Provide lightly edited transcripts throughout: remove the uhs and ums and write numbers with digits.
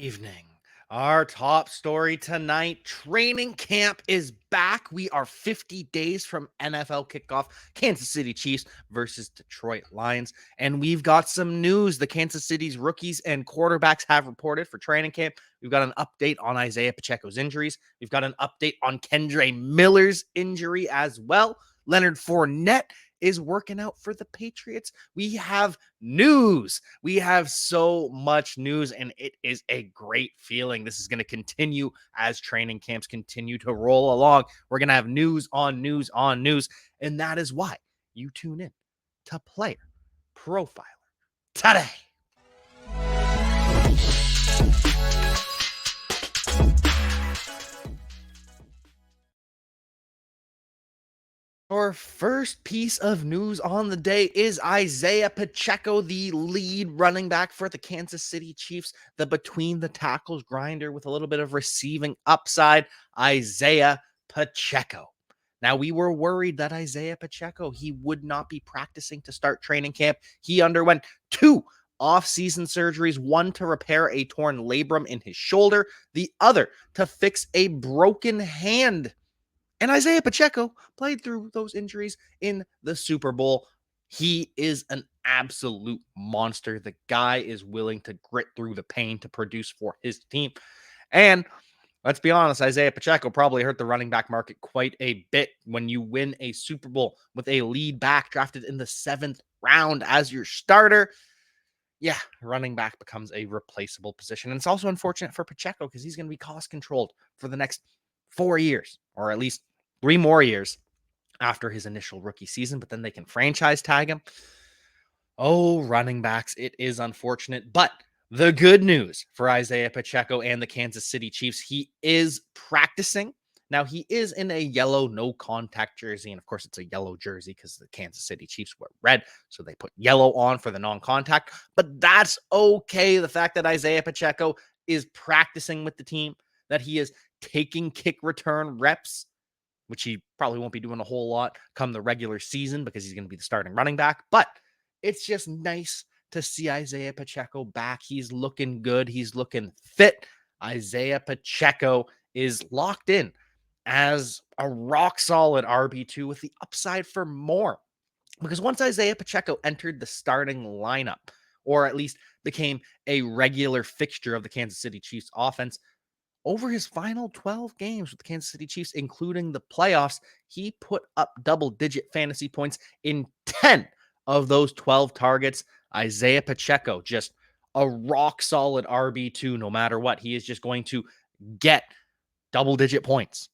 Evening. Our top story tonight, training camp is back. We are 50 days from NFL kickoff, Kansas City Chiefs versus Detroit Lions. And we've got some news. The Kansas City's rookies and quarterbacks have reported for training camp. We've got an update on Isiah Pacheco's injuries. We've got an update on Kendre Miller's injury as well. Leonard Fournette is working out for the Patriots. We have news. We have so much news, and it is a great feeling. This is going to continue as training camps continue to roll along. We're going to have news on news on news, and that is why you tune in to Player Profiler Today. Our first piece of news on the day is Isiah Pacheco, the lead running back for the Kansas City Chiefs, the between the tackles grinder with a little bit of receiving upside, Isiah Pacheco. Now, we were worried that Isiah Pacheco, he would not be practicing to start training camp. He underwent two off-season surgeries, one to repair a torn labrum in his shoulder, the other to fix a broken hand. And Isiah Pacheco played through those injuries in the Super Bowl. He is an absolute monster. The guy is willing to grit through the pain to produce for his team. And let's be honest, Isiah Pacheco probably hurt the running back market quite a bit when you win a Super Bowl with a lead back drafted in the 7th round as your starter. Yeah, running back becomes a replaceable position. And it's also unfortunate for Pacheco because he's going to be cost controlled for the next 4 years, or at least 3 more years after his initial rookie season, but then they can franchise tag him. Oh, running backs, it is unfortunate, but the good news for Isiah Pacheco and the Kansas City Chiefs, he is practicing. Now, he is in a yellow no contact jersey, and of course, it's a yellow jersey because the Kansas City Chiefs wear red, so they put yellow on for the non contact, but that's okay. The fact that Isiah Pacheco is practicing with the team, that he is taking kick return reps, which he probably won't be doing a whole lot come the regular season because he's going to be the starting running back. But it's just nice to see Isiah Pacheco back. He's looking good. He's looking fit. Isiah Pacheco is locked in as a rock solid RB2 with the upside for more. Because once Isiah Pacheco entered the starting lineup, or at least became a regular fixture of the Kansas City Chiefs offense, over his final 12 games with the Kansas City Chiefs, including the playoffs, he put up double-digit fantasy points in 10 of those 12 targets. Isiah Pacheco, just a rock-solid RB2 no matter what. He is just going to get double-digit points.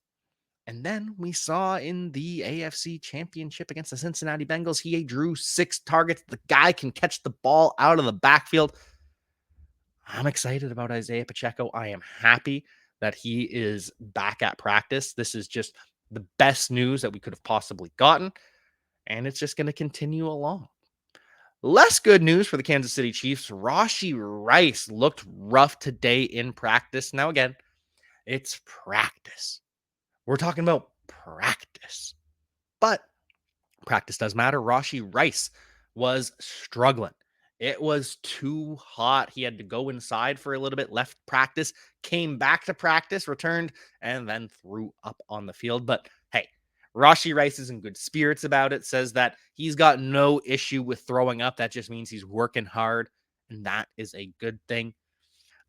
And then we saw in the AFC Championship against the Cincinnati Bengals, he drew 6 targets. The guy can catch the ball out of the backfield. I'm excited about Isiah Pacheco. I am happy that he is back at practice. This is just the best news that we could have possibly gotten, and it's just going to continue along. Less good news for the Kansas City Chiefs. Rashee Rice looked rough today in practice. Now, again, it's practice. We're talking about practice, but practice does matter. Rashee Rice was struggling. It was too hot. He had to go inside for a little bit, left practice, came back to practice, returned, and then threw up on the field. But hey, Rashee Rice is in good spirits about it, says that he's got no issue with throwing up. That just means he's working hard, and that is a good thing.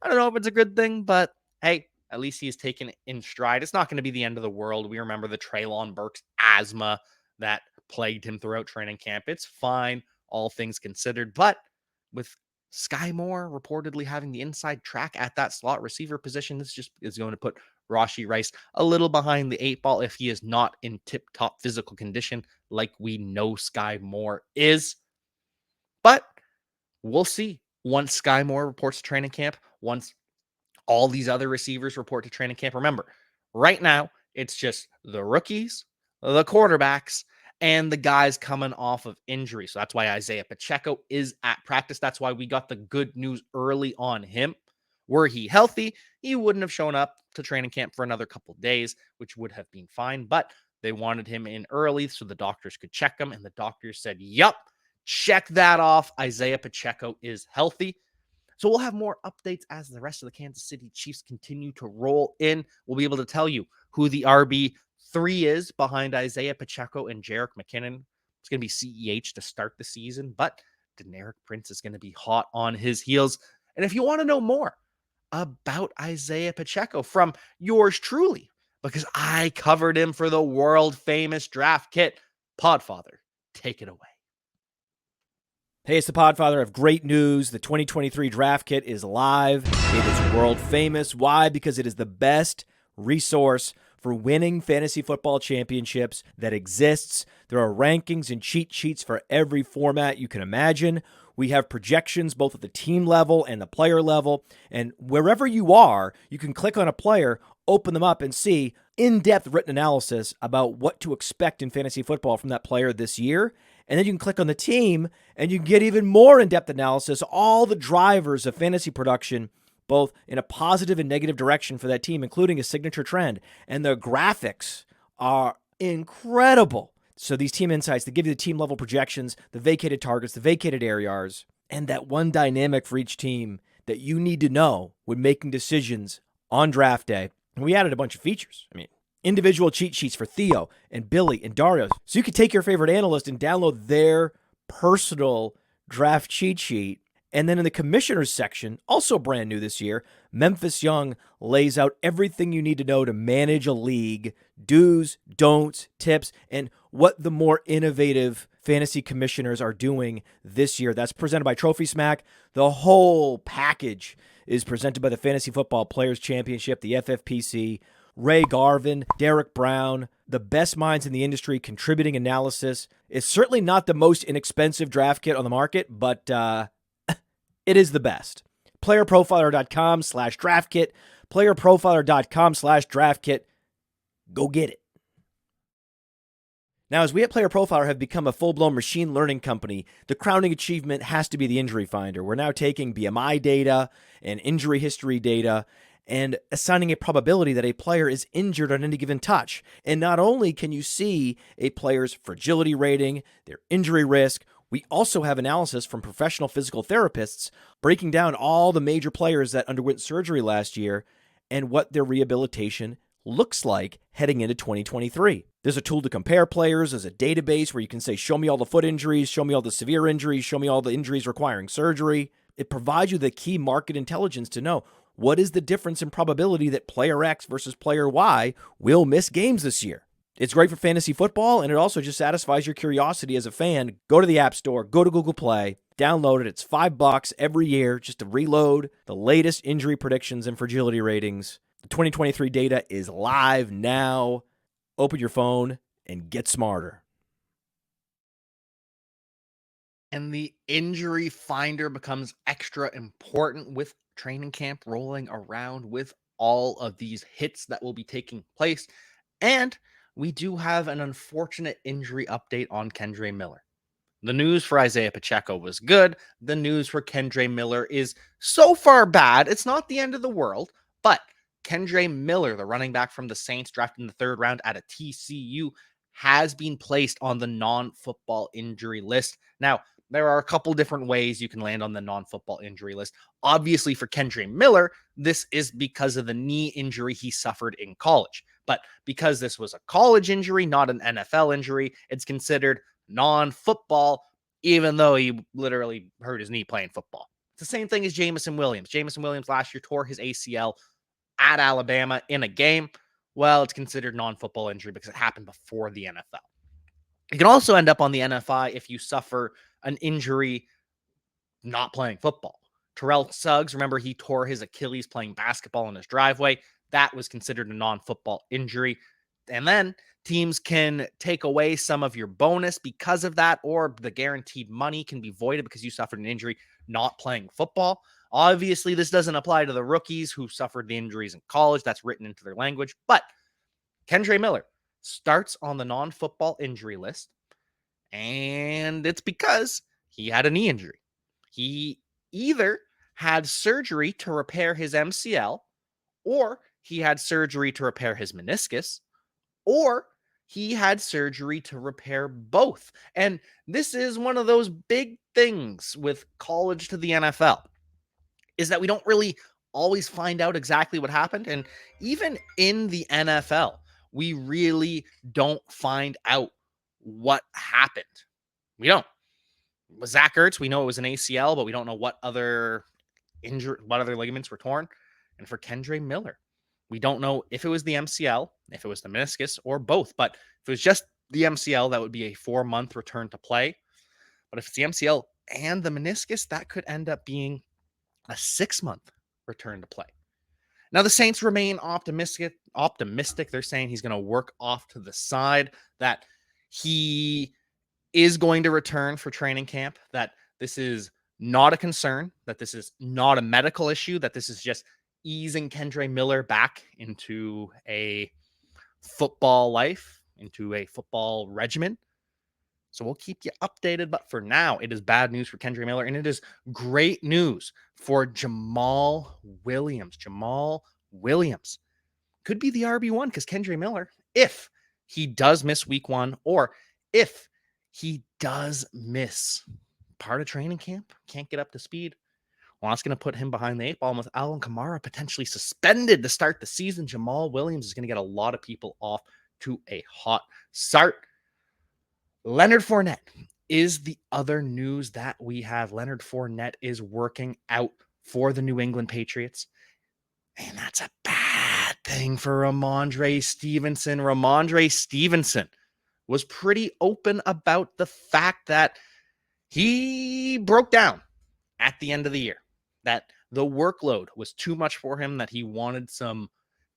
I don't know if it's a good thing, but hey, at least he's taken it in stride. It's not going to be the end of the world. We remember the Treylon Burks asthma that plagued him throughout training camp. It's fine, all things considered. But with Sky Moore reportedly having the inside track at that slot receiver position, this just is going to put Rashee Rice a little behind the 8 ball if he is not in tip-top physical condition like we know Sky Moore is. But we'll see once Sky Moore reports to training camp, once all these other receivers report to training camp. Remember, right now, it's just the rookies, the quarterbacks, and the guys coming off of injury. So that's why Isiah Pacheco is at practice. That's why we got the good news early on him. Were he healthy, he wouldn't have shown up to training camp for another couple of days, which would have been fine. But they wanted him in early so the doctors could check him. And the doctors said, yup, check that off. Isiah Pacheco is healthy. So we'll have more updates as the rest of the Kansas City Chiefs continue to roll in. We'll be able to tell you who the RB3 is behind Isiah Pacheco and Jerick McKinnon. It's going to be CEH to start the season, but Deneric Prince is going to be hot on his heels. And if you want to know more about Isiah Pacheco from yours truly, because I covered him for the world famous draft kit, Podfather, take it away. Hey, it's the Podfather of great news. The 2023 draft kit is live. It is world famous. Why? Because it is the best resource for winning fantasy football championships that exists. There are rankings and cheat sheets for every format you can imagine. We have projections both at the team level and the player level. And wherever you are, you can click on a player, open them up, and see in-depth written analysis about what to expect in fantasy football from that player this year. And then you can click on the team, and you can get even more in-depth analysis, all the drivers of fantasy production, both in a positive and negative direction for that team, including a signature trend. And the graphics are incredible. So these team insights, they give you the team-level projections, the vacated targets, the vacated areas, and that one dynamic for each team that you need to know when making decisions on draft day. And we added a bunch of features. Individual cheat sheets for Theo and Billy and Dario. So you could take your favorite analyst and download their personal draft cheat sheet. And then in the commissioners section, also brand new this year, Memphis Young lays out everything you need to know to manage a league, do's, don'ts, tips, and what the more innovative fantasy commissioners are doing this year. That's presented by Trophy Smack. The whole package is presented by the Fantasy Football Players Championship, the FFPC, Ray Garvin, Derek Brown, the best minds in the industry contributing analysis. It's certainly not the most inexpensive draft kit on the market, but it is the best. PlayerProfiler.com/draft kit. PlayerProfiler.com/draft kit. Go get it. Now, as we at Player Profiler have become a full-blown machine learning company, the crowning achievement has to be the injury finder. We're now taking BMI data and injury history data and assigning a probability that a player is injured on any given touch. And not only can you see a player's fragility rating, their injury risk, we also have analysis from professional physical therapists breaking down all the major players that underwent surgery last year and what their rehabilitation looks like heading into 2023. There's a tool to compare players. There's a database where you can say, show me all the foot injuries, show me all the severe injuries, show me all the injuries requiring surgery. It provides you the key market intelligence to know what is the difference in probability that player X versus player Y will miss games this year. It's great for fantasy football, and it also just satisfies your curiosity as a fan. Go to the App Store, go to Google Play, download it. It's $5 every year just to reload the latest injury predictions and fragility ratings. The 2023 data is live now. Open your phone and get smarter. And the injury finder becomes extra important with training camp rolling around, with all of these hits that will be taking place. And we do have an unfortunate injury update on Kendre Miller. The news for Isiah Pacheco was good. The news for Kendre Miller is so far bad. It's not the end of the world, but Kendre Miller, the running back from the Saints drafted in the 3rd round out of TCU, has been placed on the non-football injury list. Now, there are a couple different ways you can land on the non-football injury list. Obviously, for Kendre Miller, this is because of the knee injury he suffered in college. But because this was a college injury, not an NFL injury, it's considered non-football, even though he literally hurt his knee playing football. It's the same thing as Jameson Williams. Jameson Williams last year tore his ACL at Alabama in a game. Well, it's considered non-football injury because it happened before the NFL. You can also end up on the NFI if you suffer an injury not playing football. Terrell Suggs, remember, he tore his Achilles playing basketball in his driveway. That was considered a non-football injury. And then teams can take away some of your bonus because of that, or the guaranteed money can be voided because you suffered an injury not playing football. Obviously, this doesn't apply to the rookies who suffered the injuries in college. That's written into their language. But Kendre Miller starts on the non-football injury list, and it's because he had a knee injury. He either had surgery to repair his MCL, or he had surgery to repair his meniscus, or he had surgery to repair both. And this is one of those big things with college to the NFL. is that we don't really always find out exactly what happened. And even in the NFL, we really don't find out what happened. We don't. With Zach Ertz, we know it was an ACL, but we don't know what other ligaments were torn. And for Kendre Miller, we don't know if it was the MCL, if it was the meniscus, or both. But if it was just the MCL, that would be a 4-month return to play. But if it's the MCL and the meniscus, that could end up being a 6-month return to play. Now, the Saints remain optimistic. They're saying he's going to work off to the side, that he is going to return for training camp, that this is not a concern, that this is not a medical issue, that this is just easing Kendre Miller back into a football life, into a football regimen. So we'll keep you updated. But for now, it is bad news for Kendre Miller, and it is great news for Jamal Williams. Jamal Williams could be the RB1 because Kendre Miller, if he does miss week 1, or if he does miss part of training camp, can't get up to speed, well, that's going to put him behind the 8 ball. And with Alvin Kamara potentially suspended to start the season, Jamal Williams is going to get a lot of people off to a hot start. Leonard Fournette is the other news that we have. Leonard Fournette is working out for the New England Patriots, and that's a bad thing for Ramondre Stevenson. Ramondre Stevenson was pretty open about the fact that he broke down at the end of the year, that the workload was too much for him, that he wanted some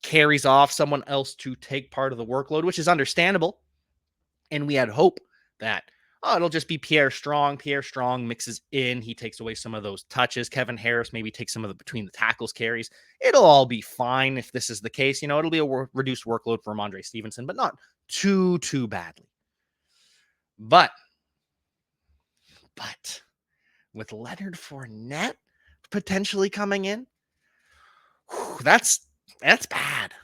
carries off, someone else to take part of the workload, which is understandable. And we had hope that, it'll just be Pierre Strong. Pierre Strong mixes in. He takes away some of those touches. Kevin Harris maybe takes some of the between the tackles carries. It'll all be fine if this is the case. It'll be a reduced workload for Ramondre Stevenson, but not too badly. But with Leonard Fournette potentially coming in, that's bad.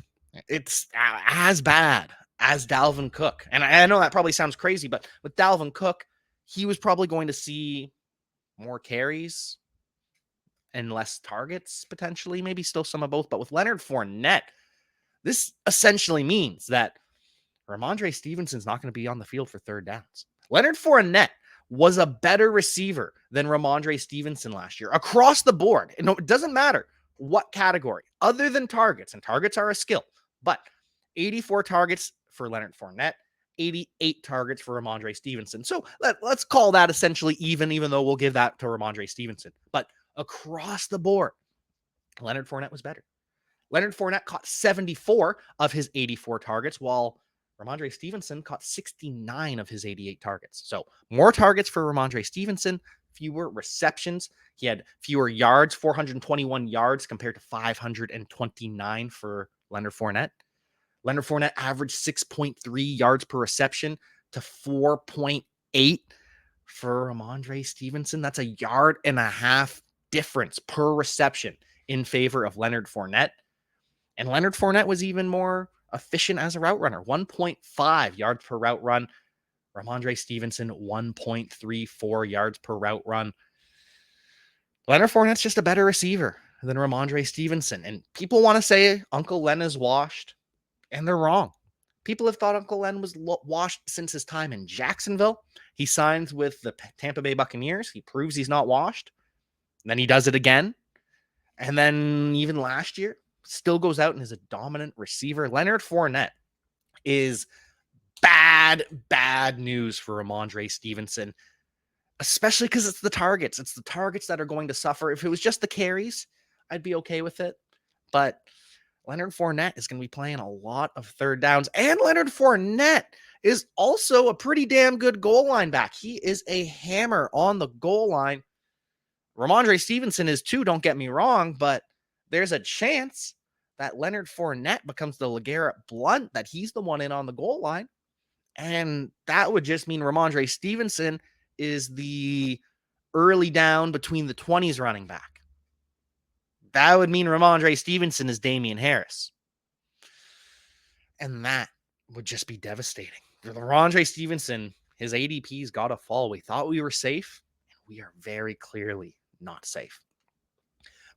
It's as bad as Dalvin Cook. And I know that probably sounds crazy, but with Dalvin Cook, he was probably going to see more carries and less targets, potentially, maybe still some of both. But with Leonard Fournette, this essentially means that Ramondre Stevenson's not going to be on the field for third downs. Leonard Fournette was a better receiver than Ramondre Stevenson last year across the board. And it doesn't matter what category, other than targets, and targets are a skill, but 84 targets for Leonard Fournette, 88 targets for Ramondre Stevenson. So let's call that essentially even though we'll give that to Ramondre Stevenson. But across the board, Leonard Fournette was better. Leonard Fournette caught 74 of his 84 targets, while Ramondre Stevenson caught 69 of his 88 targets. So more targets for Ramondre Stevenson, fewer receptions. He had fewer yards, 421 yards compared to 529 for Leonard Fournette. Leonard Fournette averaged 6.3 yards per reception to 4.8 for Ramondre Stevenson. That's a 1.5 yard difference per reception in favor of Leonard Fournette. And Leonard Fournette was even more efficient as a route runner, 1.5 yards per route run. Ramondre Stevenson, 1.34 yards per route run. Leonard Fournette's just a better receiver than Ramondre Stevenson. And people want to say Uncle Len is washed, and they're wrong. People have thought Uncle Len was washed since his time in Jacksonville. He signs with the Tampa Bay Buccaneers. He proves he's not washed. And then he does it again. And then even last year, still goes out and is a dominant receiver. Leonard Fournette is bad news for Ramondre Stevenson, especially because it's the targets. It's the targets that are going to suffer. If it was just the carries, I'd be okay with it. But Leonard Fournette is going to be playing a lot of third downs. And Leonard Fournette is also a pretty damn good goal line back. He is a hammer on the goal line. Ramondre Stevenson is too, don't get me wrong, but there's a chance that Leonard Fournette becomes the LeGarrette Blount, that he's the one in on the goal line. And that would just mean Ramondre Stevenson is the early down between the 20s running back. That would mean Ramondre Stevenson is Damian Harris. And that would just be devastating. For Ramondre Stevenson, his ADP's got to fall. We thought we were safe, and we are very clearly not safe.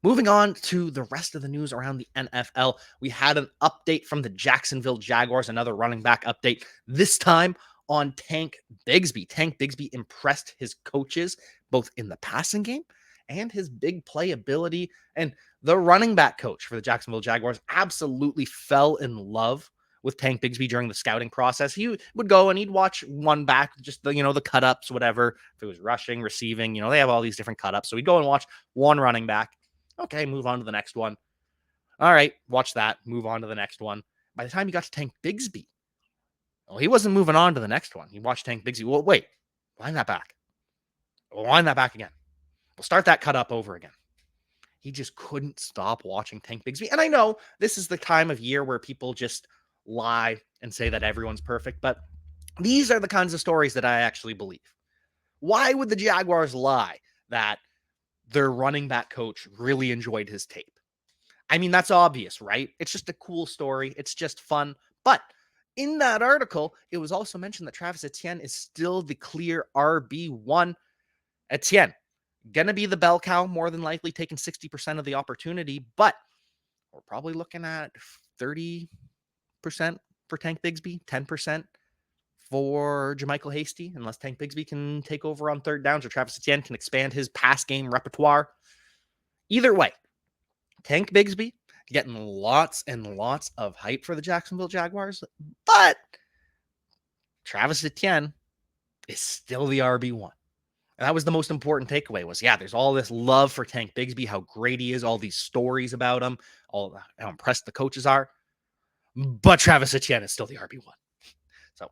Moving on to the rest of the news around the NFL, we had an update from the Jacksonville Jaguars, another running back update, this time on Tank Bigsby. Tank Bigsby impressed his coaches both in the passing game and his big play ability. And the running back coach for the Jacksonville Jaguars absolutely fell in love with Tank Bigsby during the scouting process. He would go and he'd watch one back, just the cut ups, whatever. If it was rushing, receiving, they have all these different cut ups. So he'd go and watch one running back. Okay, move on to the next one. All right, watch that. Move on to the next one. By the time he got to Tank Bigsby, he wasn't moving on to the next one. He watched Tank Bigsby. Well, wait, line that back. Line that back again. We'll start that cut up over again. He just couldn't stop watching Tank Bigsby. And I know this is the time of year where people just lie and say that everyone's perfect, but these are the kinds of stories that I actually believe. Why would the Jaguars lie that their running back coach really enjoyed his tape? I mean, that's obvious, right? It's just a cool story. It's just fun. But in that article, it was also mentioned that Travis Etienne is still the clear RB1. Etienne, going to be the bell cow, more than likely taking 60% of the opportunity, but we're probably looking at 30% for Tank Bigsby, 10% for JaMychal Hasty, unless Tank Bigsby can take over on third downs or Travis Etienne can expand his pass game repertoire. Either way, Tank Bigsby getting lots and lots of hype for the Jacksonville Jaguars, but Travis Etienne is still the RB1. And that was the most important takeaway was, there's all this love for Tank Bigsby, how great he is, all these stories about him, all how impressed the coaches are. But Travis Etienne is still the RB1. So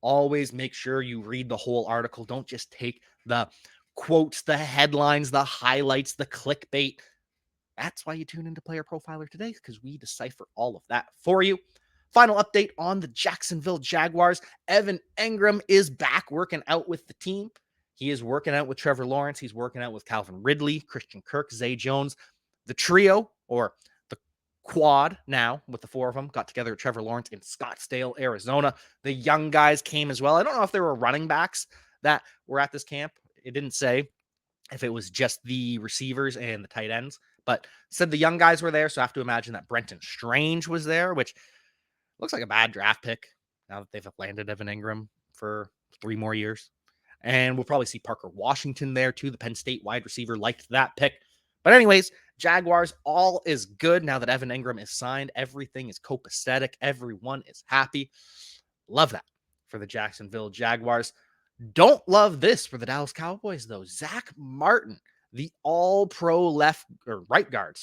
always make sure you read the whole article. Don't just take the quotes, the headlines, the highlights, the clickbait. That's why you tune into Player Profiler Today, because we decipher all of that for you. Final update on the Jacksonville Jaguars. Evan Engram is back working out with the team. He is working out with Trevor Lawrence. He's working out with Calvin Ridley, Christian Kirk, Zay Jones. The trio, or the quad now, with the four of them, got together at Trevor Lawrence in Scottsdale, Arizona. The young guys came as well. I don't know if there were running backs that were at this camp. It didn't say if it was just the receivers and the tight ends, but said the young guys were there. So I have to imagine that Brenton Strange was there, which looks like a bad draft pick now that they've landed Evan Engram for 3 more years. And we'll probably see Parker Washington there too. The Penn State wide receiver liked that pick. But anyways, Jaguars, all is good now that Evan Engram is signed. Everything is copacetic. Everyone is happy. Love that for the Jacksonville Jaguars. Don't love this for the Dallas Cowboys, though. Zach Martin, the all-pro right guard,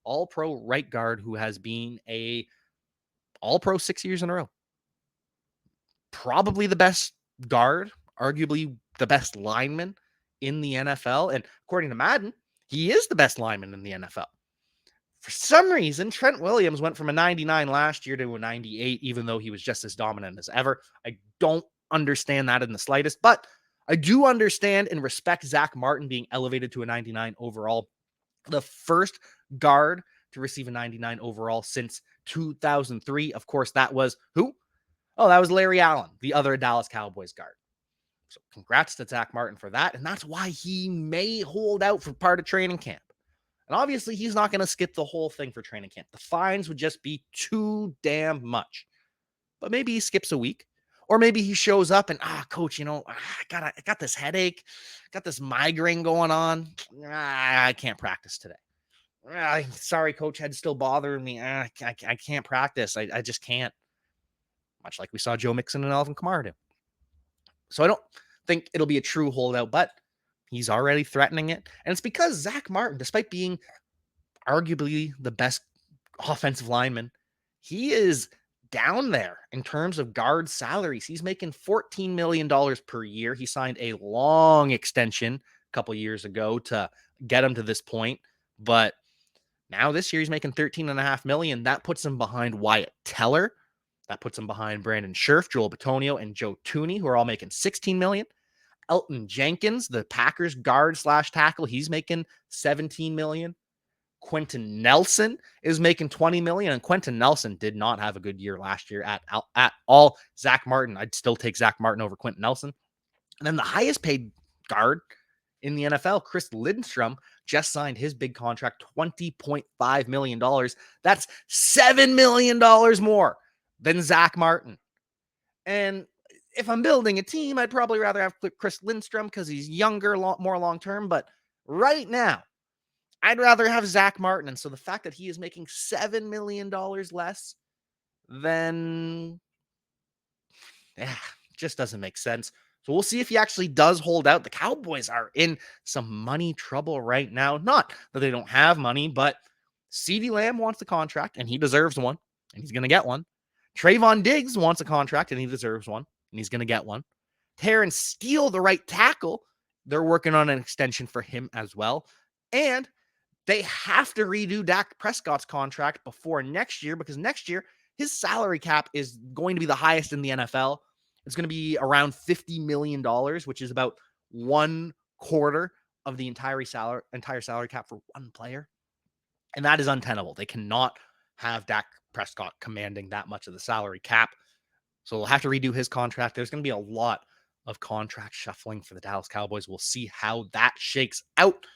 all-pro right guard who has been a all-pro 6 years in a row. Probably the best guard, arguably the best lineman in the NFL. And according to Madden, he is the best lineman in the NFL. For some reason, Trent Williams went from a 99 last year to a 98, even though he was just as dominant as ever. I don't understand that in the slightest, but I do understand and respect Zach Martin being elevated to a 99 overall. The first guard to receive a 99 overall since 2003. Of course, that was who? Oh, that was Larry Allen, the other Dallas Cowboys guard. So congrats to Zach Martin for that. And that's why he may hold out for part of training camp. And obviously, he's not going to skip the whole thing for training camp. The fines would just be too damn much. But maybe he skips a week. Or maybe he shows up and, coach, I got this headache, got this migraine going on. I can't practice today. Sorry, coach, head's still bothering me. I can't practice. I just can't. Much like we saw Joe Mixon and Alvin Kamara do. So I don't think it'll be a true holdout, but he's already threatening it. And it's because Zach Martin, despite being arguably the best offensive lineman, he is down there in terms of guard salaries. He's making $14 million per year. He signed a long extension a couple years ago to get him to this point. But now this year he's making $13.5 million. That puts him behind Wyatt Teller. That puts him behind Brandon Scherf, Joel Bitonio, and Joe Thuney, who are all making $16 million. Elton Jenkins, the Packers guard / tackle, he's making $17 million. Quentin Nelson is making $20 million, and Quentin Nelson did not have a good year last year at all. Zach Martin, I'd still take Zach Martin over Quentin Nelson. And then the highest paid guard in the NFL, Chris Lindstrom, just signed his big contract, $20.5 million. That's $7 million more than Zach Martin. And if I'm building a team, I'd probably rather have Chris Lindstrom because he's younger, more long-term. But right now, I'd rather have Zach Martin. And so the fact that he is making $7 million less, then just doesn't make sense. So we'll see if he actually does hold out. The Cowboys are in some money trouble right now. Not that they don't have money, but CeeDee Lamb wants a contract, and he deserves one, and he's going to get one. Trayvon Diggs wants a contract, and he deserves one, and he's going to get one. Terrence Steele, the right tackle, they're working on an extension for him as well. And they have to redo Dak Prescott's contract before next year, because next year his salary cap is going to be the highest in the NFL. It's going to be around $50 million, which is about 1/4 of the entire salary cap for one player. And that is untenable. They cannot have Dak Prescott commanding that much of the salary cap. So we'll have to redo his contract. There's going to be a lot of contract shuffling for the Dallas Cowboys. We'll see how that shakes out.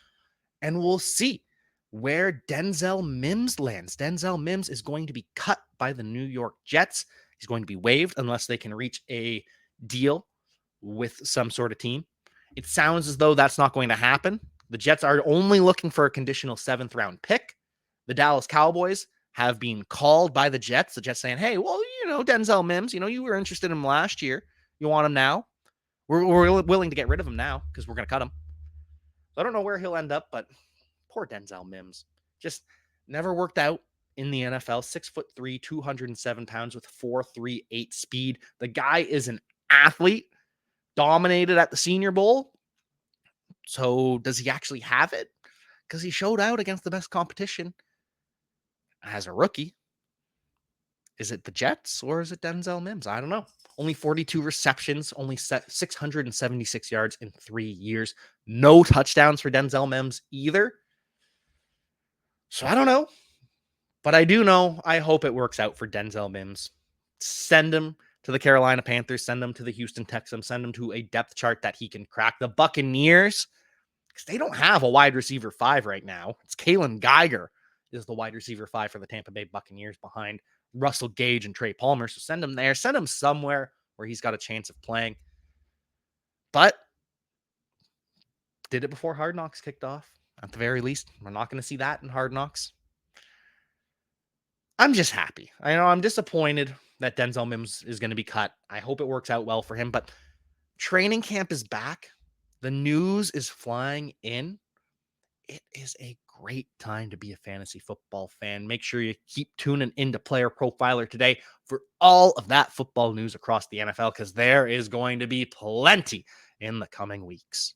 And we'll see where Denzel Mims lands. Denzel Mims is going to be cut by the New York Jets. He's going to be waived unless they can reach a deal with some sort of team. It sounds as though that's not going to happen. The Jets are only looking for a conditional 7th-round pick. The Dallas Cowboys have been called by the Jets. The Jets saying, hey, well, Denzel Mims, you were interested in him last year. You want him now? We're willing to get rid of him now because we're going to cut him. So I don't know where he'll end up, but poor Denzel Mims. Just never worked out in the NFL. 6'3", 207 pounds with 4.38 speed. The guy is an athlete, dominated at the Senior Bowl. So does he actually have it? Because he showed out against the best competition as a rookie. Is it the Jets or is it Denzel Mims? I don't know. Only 42 receptions, only 676 yards in 3 years. No touchdowns for Denzel Mims either. So I don't know. But I do know, I hope it works out for Denzel Mims. Send him to the Carolina Panthers. Send him to the Houston Texans. Send him to a depth chart that he can crack. The Buccaneers, because they don't have a wide receiver 5 right now. It's Kalen Geiger is the wide receiver 5 for the Tampa Bay Buccaneers behind Russell Gage and Trey Palmer. So send him there. Send him somewhere where he's got a chance of playing. But did it before Hard Knocks kicked off. At the very least, we're not going to see that in Hard Knocks. I'm just happy. I know I'm disappointed that Denzel Mims is going to be cut. I hope it works out well for him, but training camp is back. The news is flying in. It is a great time to be a fantasy football fan. Make sure you keep tuning into Player Profiler Today for all of that football news across the NFL, because there is going to be plenty in the coming weeks.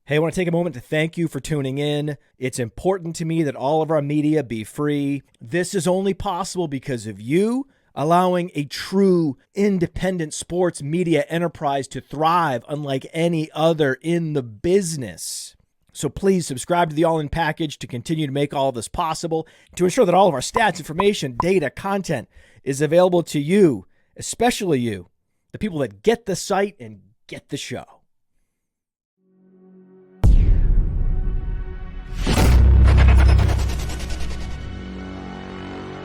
Hey, I want to take a moment to thank you for tuning in. It's important to me that all of our media be free. This is only possible because of you allowing a true independent sports media enterprise to thrive unlike any other in the business. So please subscribe to the All In Package to continue to make all of this possible, to ensure that all of our stats, information, data, content is available to you, especially you, the people that get the site and get the show.